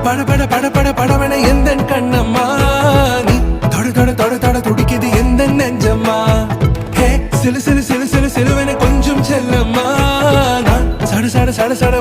பட பட பட பட படவன எந்த கண்ணம்மா நீ தொட தொட தொட தொட துடிக்குது எந்த நெஞ்சம்மா ஹே சிலு சிலு சிலு சிலு சிலுவன கொஞ்சம் செல்லம்மா நான் சட சட சட சட